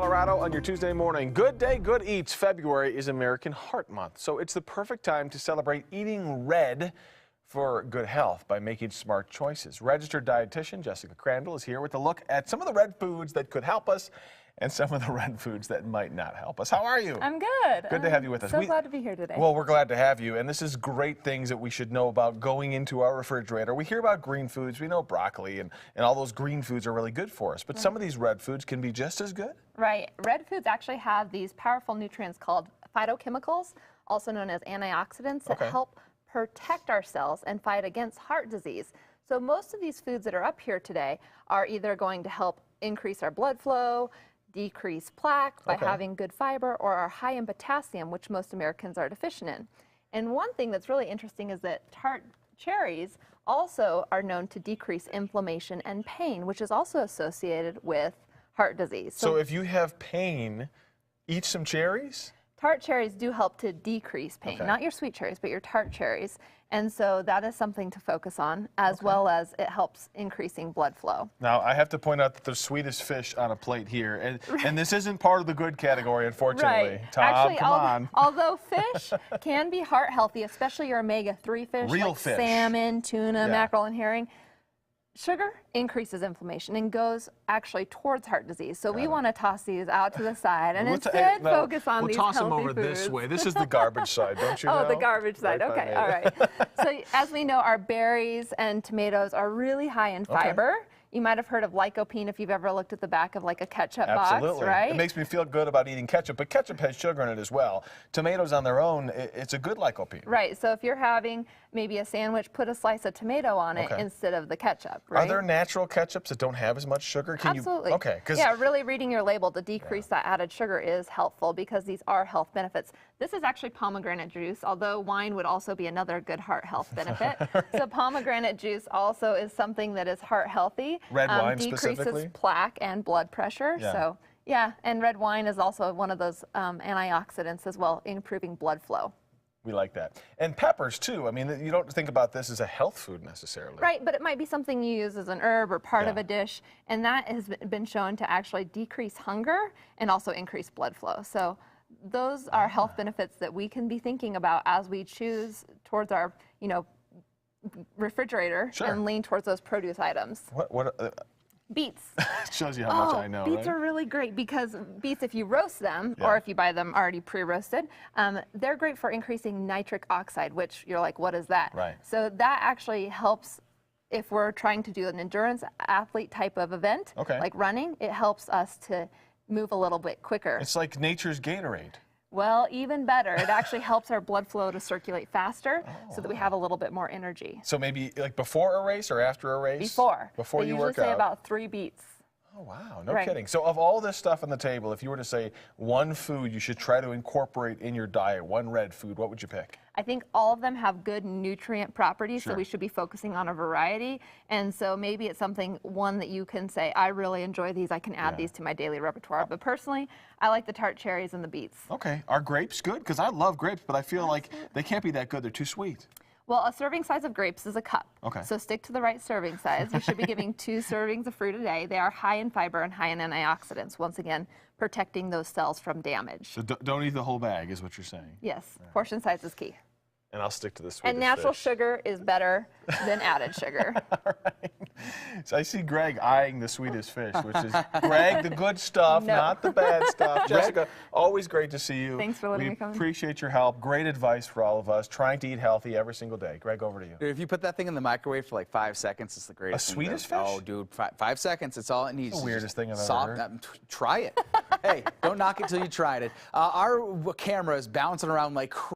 Colorado on your Tuesday morning. Good day, good eats. February is American Heart Month, so it's the perfect time to celebrate eating red for good health by making smart choices. Registered dietitian Jessica Crandall is here with a look at some of the red foods that could help us and some of the red foods that might not help us. How are you? I'm good. Good to have you with us. So glad to be here today. Well, we're glad to have you, and this is great things that we should know about going into our refrigerator. We hear about green foods. We know broccoli and all those green foods are really good for us, but some of these red foods can be just as good. Right. Red foods actually have these powerful nutrients called phytochemicals, also known as antioxidants, that help protect our cells and fight against heart disease. So most of these foods that are up here today are either going to help increase our blood flow, decrease plaque by having good fiber, or are high in potassium, which most Americans are deficient in. And one thing that's really interesting is that tart cherries also are known to decrease inflammation and pain, which is also associated with heart disease. So if you have pain, eat some cherries? Tart cherries do help to decrease pain, not your sweet cherries, but your tart cherries. And so that is something to focus on, as well as it helps increasing blood flow. Now, I have to point out that the sweetest fish on a plate here, and this isn't part of the good category, unfortunately. Right. Tom, actually, come on. Although fish can be heart healthy, especially your omega-3 fish, Real like fish. salmon, tuna, mackerel, and herring, sugar increases inflammation and goes actually towards heart disease. So we want to toss these out to the side and instead focus on these healthy foods. We'll toss them over this way. This is the garbage side, don't you know? Oh, the garbage side. Okay, all right. So as we know, our berries and tomatoes are really high in fiber. You might have heard of lycopene if you've ever looked at the back of like a ketchup box, right? It makes me feel good about eating ketchup, but ketchup has sugar in it as well. Tomatoes on their own, it's a good lycopene. Right, so if you're having maybe a sandwich, put a slice of tomato on it instead of the ketchup, right? Are there natural ketchups that don't have as much sugar? Absolutely. Yeah, really reading your label to decrease that added sugar is helpful because these are health benefits. This is actually pomegranate juice, although wine would also be another good heart health benefit. So pomegranate juice also is something that is heart healthy. Red wine decreases specifically? Plaque and blood pressure. So yeah, and red wine is also one of those antioxidants as well, improving blood flow. We like that. And peppers too. I mean, you don't think about this as a health food necessarily. Right, but it might be something you use as an herb or part of a dish, and that has been shown to actually decrease hunger and also increase blood flow. So those are health benefits that we can be thinking about as we choose towards our, refrigerator and lean towards those produce items. Beets. Shows you how much I know. Beets are really great because beets, if you roast them or if you buy them already pre-roasted, they're great for increasing nitric oxide, which you're like, what is that? Right. So that actually helps if we're trying to do an endurance athlete type of event, like running, it helps us to move a little bit quicker. It's like nature's Gatorade. Well, even better. It actually helps our blood flow to circulate faster so that we have a little bit more energy. So maybe like before a race or after a race? Before. Before you work out? They usually say about 3 beets. Oh, wow. No kidding. So of all this stuff on the table, if you were to say one food you should try to incorporate in your diet, one red food, what would you pick? I think all of them have good nutrient properties, so we should be focusing on a variety. And so maybe it's one that you can say, I really enjoy these, I can add these to my daily repertoire. But personally, I like the tart cherries and the beets. Okay. Are grapes good? Because I love grapes, but I feel like they can't be that good. They're too sweet. Well, a serving size of grapes is a cup. Okay. So stick to the right serving size. You should be giving 2 servings of fruit a day. They are high in fiber and high in antioxidants, once again, protecting those cells from damage. So don't eat the whole bag is what you're saying? Yes. Portion size is key. And I'll stick to the sweetest And natural fish. sugar is better than added sugar. All right. So I see Greg eyeing the sweetest fish, which is, Greg, the good stuff, not the bad stuff. Jessica, always great to see you. Thanks for letting me come. We appreciate your help. Great advice for all of us, trying to eat healthy every single day. Greg, over to you. Dude, if you put that thing in the microwave for like 5 seconds, it's the greatest A thing. Swedish fish? Oh, dude, 5 seconds, it's all it needs. The weirdest thing I've ever heard. Try it. Hey, don't knock it till you tried it. Our camera is bouncing around like crazy.